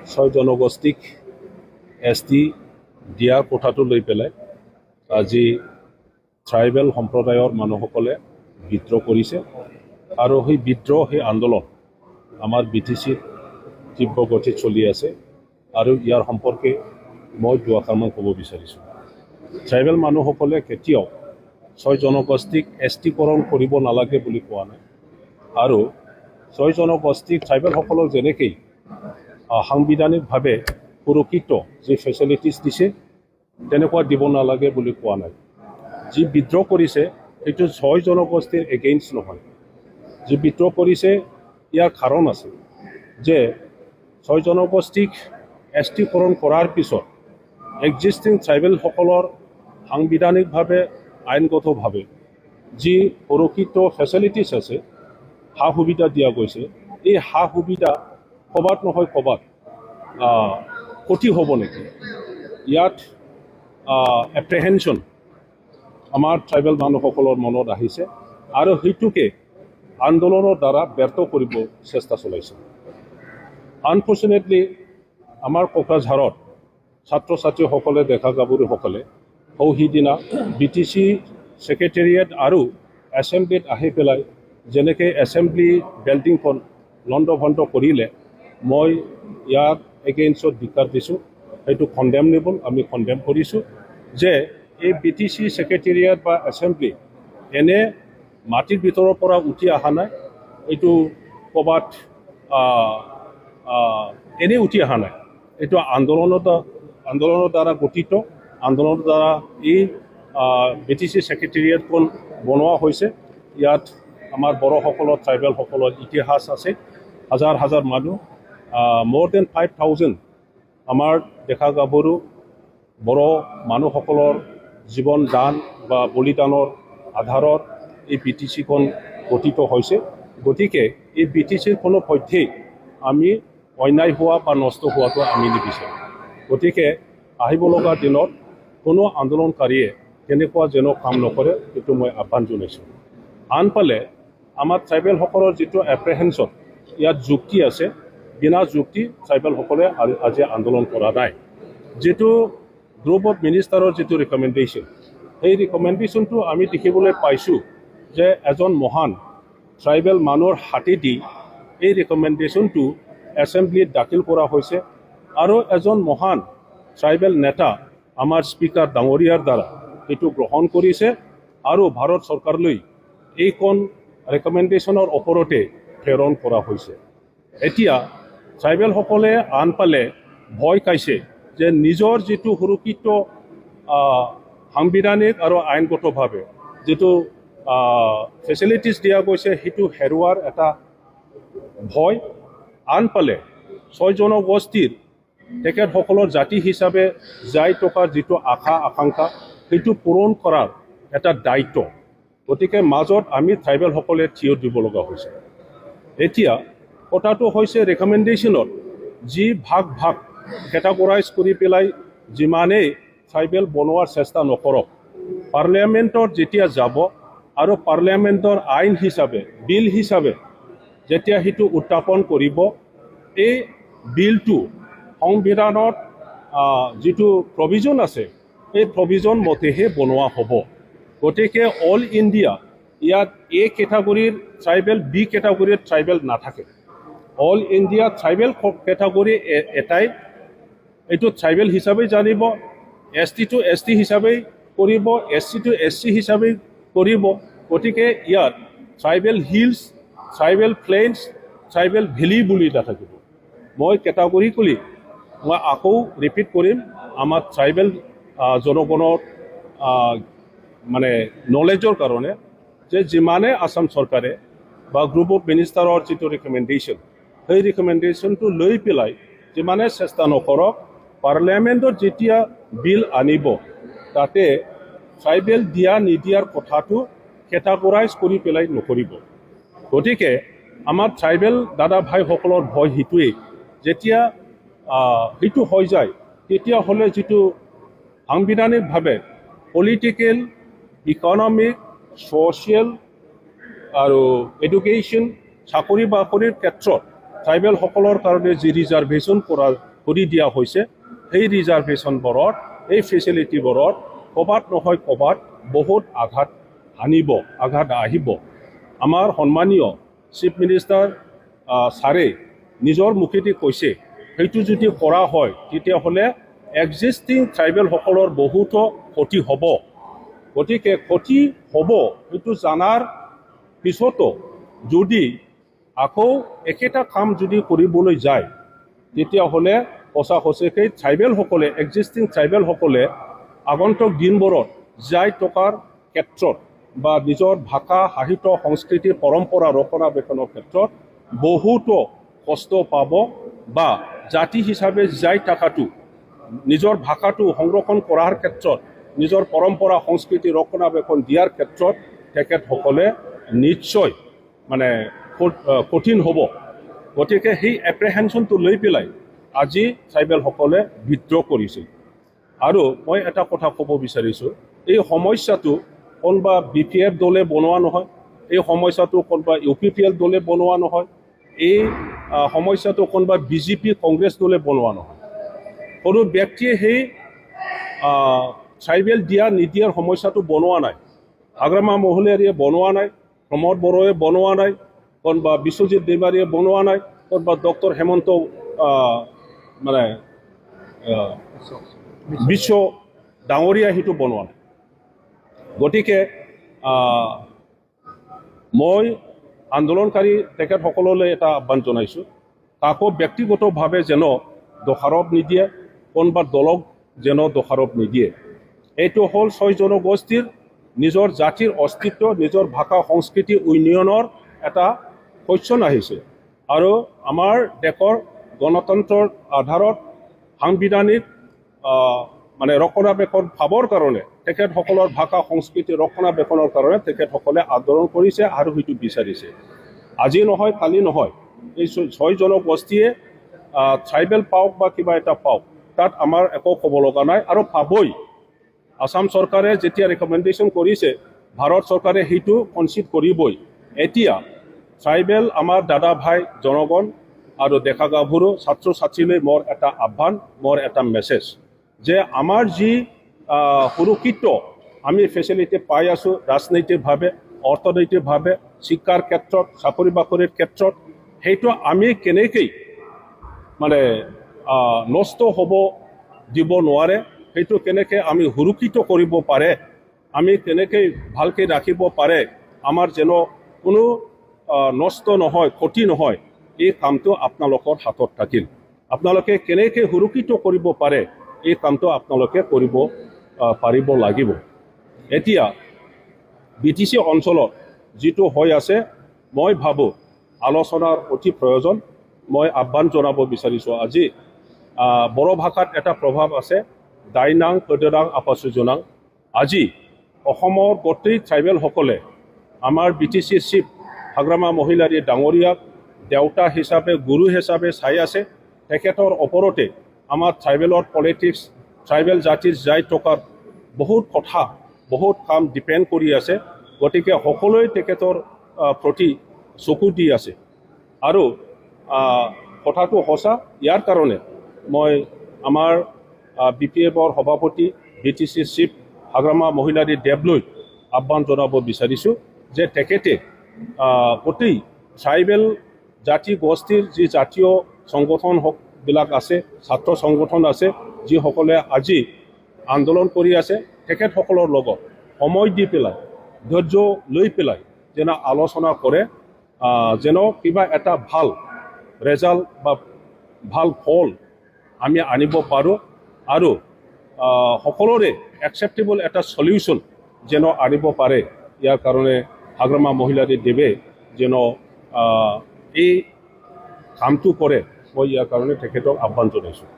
ছয় জনগোষ্ঠীক ST দিয়াৰ কথাটো লৈ পেলাই আজি ট্ৰাইবেল সম্প্ৰদায়ৰ মানুহসকলে বিদ্ৰোহ কৰিছে আৰু সেই বিদ্ৰোহ সেই আন্দোলন আমাৰ BTCত তীব্ৰ গতিত চলি আছে আৰু ইয়াৰ সম্পৰ্কে মই দুআষাৰমান ক'ব বিচাৰিছোঁ। ট্ৰাইবেল মানুহসকলে কেতিয়াও ছয় জনগোষ্ঠীক STকৰণ কৰিব নালাগে বুলি কোৱা নাই আৰু ছয় জনগোষ্ঠীক ট্ৰাইবেলসকলক যেনেকৈ সাংবিধানিকভাৱে সুৰক্ষিত যি ফেচিলিটিছ দিছে তেনেকুৱা দিব নালাগে বুলি কোৱা নাই। যি বিদ্ৰোহ কৰিছে সেইটো ছয় জনগোষ্ঠীৰ এগেইনষ্ট নহয়। যি বিদ্ৰোহ কৰিছে ইয়াৰ কাৰণ আছে যে ছয় জনগোষ্ঠীক STকৰণ কৰাৰ পিছত এক্সিষ্টিং ট্ৰাইবেলসকলৰ সাংবিধানিকভাৱে আইনগতভাৱে যি সুৰক্ষিত ফেচিলিটিছ আছে সা সুবিধা দিয়া গৈছে, এই সা সুবিধা ক'ৰবাত নহয় ক'ৰবাত ক্ষতি হ'ব নেকি, ইয়াত এপ্ৰিহেনশ্যন আমাৰ ট্ৰাইবেল মানুহসকলৰ মনত আহিছে আৰু সেইটোকে আন্দোলনৰ দ্বাৰা ব্যৰ্থ কৰিব চেষ্টা চলাইছে। আনফৰ্চুনেটলি আমাৰ কোকৰাঝাৰত ছাত্ৰ ছাত্ৰীসকলে ডেকা গাভৰুসকলে সিদিনা BTC ছেক্ৰেটেৰিয়েট আৰু এছেম্বলিত আহি পেলাই যেনেকৈ এছেম্বলি বিল্ডিংখন লণ্ডভণ্ড কৰিলে, মই ইয়াৰ এগেইনষ্টত ধিক্কাৰ দিছোঁ। সেইটো কণ্ডেমনেবল, আমি কণ্ডেম কৰিছোঁ যে এই BTC ছেক্ৰেটেৰিয়েট বা এছেম্বলি এনে মাটিৰ ভিতৰৰ পৰা উঠি অহা নাই, এইটো ক'ৰবাত এনেই উঠি অহা নাই, এইটো আন্দোলনৰ দ্বাৰা গঠিত, আন্দোলনৰ দ্বাৰা এই BTC ছেক্ৰেটেৰিয়েটখন বনোৱা হৈছে। ইয়াত আমাৰ বড়োসকলৰ ট্ৰাইবেলসকলৰ ইতিহাস আছে, হাজাৰ হাজাৰ মানুহ, more than 5,000 আমাৰ ডেকা গাভৰু বড়ো মানুহসকলৰ জীৱন দান বা বলিদানৰ আধাৰত এই BTCখন গঠিত হৈছে। গতিকে এই BTCৰ কোনো পধ্যেই আমি অন্যায় হোৱা বা নষ্ট হোৱাটো আমি নিবিচাৰোঁ। গতিকে আহিব লগা দিনত কোনো আন্দোলনকাৰীয়ে তেনেকুৱা যেন কাম নকৰে, সেইটো মই আহ্বান জনাইছোঁ। আনফালে আমাৰ ট্ৰাইবেলসকলৰ যিটো এপ্ৰিহেনশ্যন, ইয়াত যুক্তি আছে, বিনা যুক্তি ট্ৰাইবেলসকলে আজি আন্দোলন কৰা নাই। যিটো গ্ৰুপ অফ মিনিষ্টাৰৰ যিটো ৰিকমেণ্ডেশ্যন, সেই ৰিকমেণ্ডেশ্যনটো আমি দেখিবলৈ পাইছোঁ যে এজন মহান ট্ৰাইবেল মানুহৰ হাতেদি এই ৰিকমেণ্ডেশ্যনটো এছেম্বলিত দাখিল কৰা হৈছে আৰু এজন মহান ট্ৰাইবেল নেতা আমাৰ স্পীকাৰ ডাঙৰীয়াৰ দ্বাৰা এইটো গ্ৰহণ কৰিছে আৰু ভাৰত চৰকাৰলৈ এইখন ৰিকমেণ্ডেশ্যনৰ ওপৰতে প্ৰেৰণ কৰা হৈছে। এতিয়া ট্ৰাইবেলসকলে আনফালে ভয় খাইছে যে নিজৰ যিটো সুৰক্ষিত সাংবিধানিক আৰু আইনগতভাৱে যিটো ফেচিলিটিছ দিয়া গৈছে সেইটো হেৰুৱাৰ এটা ভয়। আনফালে ছয় জনগোষ্ঠীৰ তেখেতসকলৰ জাতি হিচাপে যাই থকাৰ যিটো আশা আকাংক্ষা সেইটো পূৰণ কৰাৰ এটা দায়িত্ব, গতিকে মাজত আমি ট্ৰাইবেলসকলে থিয় দিব লগা হৈছে। এতিয়া কথাটো হৈছে ৰিকমেণ্ডেশ্যনত যি ভাগ কেটাগৰাইজ কৰি পেলাই যিমানেই ট্ৰাইবেল বনোৱাৰ চেষ্টা নকৰক, পাৰ্লিয়ামেণ্টত যেতিয়া যাব আৰু পাৰ্লিয়ামেণ্টৰ আইন হিচাপে বিল হিচাপে যেতিয়া সেইটো উত্থাপন কৰিব, এই বিলটো সংবিধানত যিটো প্ৰভিজন আছে এই প্ৰভিজন মতেহে বনোৱা হ'ব। গতিকে অল ইণ্ডিয়া ইয়াত A কেটাগৰীৰ ট্ৰাইবেল, B কেটাগৰীৰ ট্ৰাইবেল নাথাকে। অল ইণ্ডিয়া ট্ৰাইবেল কেটাগৰী এটাই, এইটো ট্ৰাইবেল হিচাপে জানিব, ST টো ST হিচাপে কৰিব, SC টো SC হিচাপে কৰিব। গতিকে ইয়াত tribal hills, tribal plains, tribal valley বুলি নাথাকিব। মই কেটাগৰিকেলি মই আকৌ ৰিপিট কৰিম, আমাৰ ট্ৰাইবেল জনগণৰ মানে নলেজৰ কাৰণে যে যিমানে আসাম চৰকাৰে বা গ্ৰুপ অফ মিনিষ্টাৰৰ যিটো ৰিকমেণ্ডেশ্যন, সেই ৰিকমেণ্ডেশ্যনটো লৈ পেলাই যিমানে চেষ্টা নকৰক, পাৰ্লিয়ামেণ্টত যেতিয়া বিল আনিব তাতে ট্ৰাইবেল দিয়া নিদিয়াৰ কথাটো কেটাগৰাইজ কৰি পেলাই নকৰিব। গতিকে আমাৰ ট্ৰাইবেল দাদা ভাইসকলৰ ভয় সেইটোৱেই, যেতিয়া সেইটো হৈ যায় তেতিয়াহ'লে যিটো সাংবিধানিকভাৱে পলিটিকেল, ইকনমিক, ছ'চিয়েল আৰু এডুকেশ্যন, চাকৰি বাকৰিৰ ক্ষেত্ৰত ট্ৰাইবেলসকলৰ কাৰণে যি ৰিজাৰ্ভেশ্যন কৰা কৰি দিয়া হৈছে সেই ৰিজাৰ্ভেশ্যনবোৰত এই ফেচিলিটিবোৰত ক'ৰবাত নহয় ক'ৰবাত বহুত আঘাত আহিব আমাৰ সন্মানীয় চিফ মিনিষ্টাৰ ছাৰে নিজৰ মুখেদি কৈছে সেইটো যদি কৰা হয় তেতিয়াহ'লে এক্সিষ্টিং ট্ৰাইবেলসকলৰ বহুতো ক্ষতি হ'ব গতিকে ক্ষতি হ'ব সেইটো জনাৰ পিছতো যদি আকৌ একেটা কাম যদি কৰিবলৈ যায় তেতিয়াহ'লে সঁচাকৈ ট্ৰাইবেলসকলে এক্সিষ্টিং ট্ৰাইবেলসকলে আগন্তুক দিনবোৰত যাই টকাৰ ক্ষেত্ৰত বা নিজৰ ভাষা সাহিত্য সংস্কৃতি পৰম্পৰা ৰক্ষণাবেক্ষণৰ ক্ষেত্ৰত বহুতো কষ্ট পাব বা জাতি হিচাপে যাই থকাটো নিজৰ ভাষাটো সংৰক্ষণ কৰাৰ ক্ষেত্ৰত নিজৰ পৰম্পৰা সংস্কৃতি ৰক্ষণাবেক্ষণ দিয়াৰ ক্ষেত্ৰত তেখেতসকলে নিশ্চয় মানে কঠিন হ'ব গতিকে সেই এপ্ৰিহেনশ্যনটো লৈ পেলাই আজি ট্ৰাইবেলসকলে বিদ্ৰোহ কৰিছিল আৰু মই এটা কথা ক'ব বিচাৰিছোঁ এই সমস্যাটো কোনোবা BPF দলে বনোৱা নহয় এই সমস্যাটো কোনোবা UPPL দলে বনোৱা নহয় এই সমস্যাটো কোনোবা BJP কংগ্ৰেছ দলে বনোৱা নহয় কোনো ব্যক্তিয়ে সেই ট্ৰাইবেল দিয়া নিদিয়াৰ সমস্যাটো বনোৱা নাই হাগ্ৰামা মহলীয়াৰীয়ে বনোৱা নাই প্ৰমোদ বড়োৱে বনোৱা নাই কোনোবা বিশ্বজিৎ দেৱাৰীয়ে বনোৱা নাই কোনোবা ডক্টৰ হেমন্ত মানে বিশ্ব ডাঙৰীয়া সেইটো বনোৱা নাই গতিকে মই আন্দোলনকাৰী তেখেতসকললৈ এটা আহ্বান জনাইছোঁ কাকো ব্যক্তিগতভাৱে যেন দোষাৰোপ নিদিয়ে কোনোবা দলক যেন দোষাৰোপ নিদিয়ে এইটো হ'ল 6 জনগোষ্ঠীৰ নিজৰ জাতিৰ অস্তিত্ব নিজৰ ভাষা সংস্কৃতি উন্নয়নৰ এটা কোৱেশ্যন আহিছে আৰু আমাৰ দেশৰ গণতন্ত্ৰৰ আধাৰত সাংবিধানিক মানে ৰক্ষণাবেক্ষণ পাবৰ কাৰণে তেখেতসকলৰ ভাষা সংস্কৃতি ৰক্ষণাবেক্ষণৰ কাৰণে তেখেতসকলে আন্দোলন কৰিছে আৰু সেইটো বিচাৰিছে আজি নহয় কালি নহয় এই 6 জনগোষ্ঠীয়ে ট্ৰাইবেল পাওক বা কিবা এটা পাওক তাত আমাৰ একো ক'ব লগা নাই আৰু পাবই আসাম চৰকাৰে যেতিয়া ৰেকমেণ্ডেশ্যন কৰিছে ভাৰত চৰকাৰে সেইটো কনচিড কৰিবই এতিয়া ট্ৰাইবেল আমাৰ দাদা ভাই জনগণ আৰু ডেকা গাভৰু ছাত্ৰ ছাত্ৰীলৈ মোৰ এটা আহ্বান মোৰ এটা মেছেজ যে আমাৰ যি সুৰক্ষিত আমি ফেচিলিটি পাই আছোঁ ৰাজনৈতিকভাৱে অৰ্থনৈতিকভাৱে শিক্ষাৰ ক্ষেত্ৰত চাকৰি বাকৰিৰ ক্ষেত্ৰত সেইটো আমি কেনেকৈ মানে নষ্ট হ'ব দিব নোৱাৰে সেইটো কেনেকৈ আমি সুৰক্ষিত কৰিব পাৰে আমি কেনেকৈ ভালকৈ ৰাখিব পাৰে আমাৰ যেন কোনো নষ্ট নহয় ক্ষতি নহয় এই কামটো আপোনালোকৰ হাতত থাকিল আপোনালোকে কেনেকৈ সুৰক্ষিত কৰিব পাৰে এই কামটো আপোনালোকে কৰিব পাৰিব লাগিব এতিয়া BTC অঞ্চলত যিটো হৈ আছে মই ভাবোঁ আলোচনাৰ অতি প্ৰয়োজন মই আহ্বান জনাব বিচাৰিছোঁ আজি বড়ো ভাষাত এটা প্ৰভাৱ আছে দাইনাং কদৰাং আপাচুজনাং আজি অসমৰ গোটেই ট্ৰাইবেলসকলে আমাৰ BTC চিফ হাগ্ৰামা মহিলাৰী ডাঙৰীয়াক দেউতা হিচাপে গুৰু হিচাপে চাই আছে তেখেতৰ ওপৰতে আমাৰ ট্ৰাইবেলৰ পলিটিক্স ট্ৰাইবেল জাতিৰ যাই থকাৰ বহুত কথা বহুত কাম ডিপেণ্ড কৰি আছে গতিকে সকলোৱে তেখেতৰ প্ৰতি চকু দি আছে আৰু কথাটো সঁচা ইয়াৰ কাৰণে মই আমাৰ BPFৰ সভাপতি BTC চিফ হাগ্ৰামা মহিলাৰী দেৱলৈ আহ্বান জনাব বিচাৰিছোঁ যে তেখেতে গোটেই ট্ৰাইবেল জাতি গোষ্ঠীৰ যি জাতীয় সংগঠনবিলাক আছে ছাত্ৰ সংগঠন আছে যিসকলে আজি আন্দোলন কৰি আছে তেখেতসকলৰ লগত সময় দি পেলাই ধৈৰ্য লৈ পেলাই যেন আলোচনা কৰে যেন কিবা এটা ভাল ৰেজাল্ট বা ভাল ফল আমি আনিব পাৰোঁ আৰু সকলোৰে একচেপ্টেবল এটা সলিউশ্যন যেন আনিব পাৰে ইয়াৰ কাৰণে হাগ্ৰামা মহিলাৰী দেৱে যেন এই কামটো কৰে মই ইয়াৰ কাৰণে তেখেতক আহ্বান জনাইছোঁ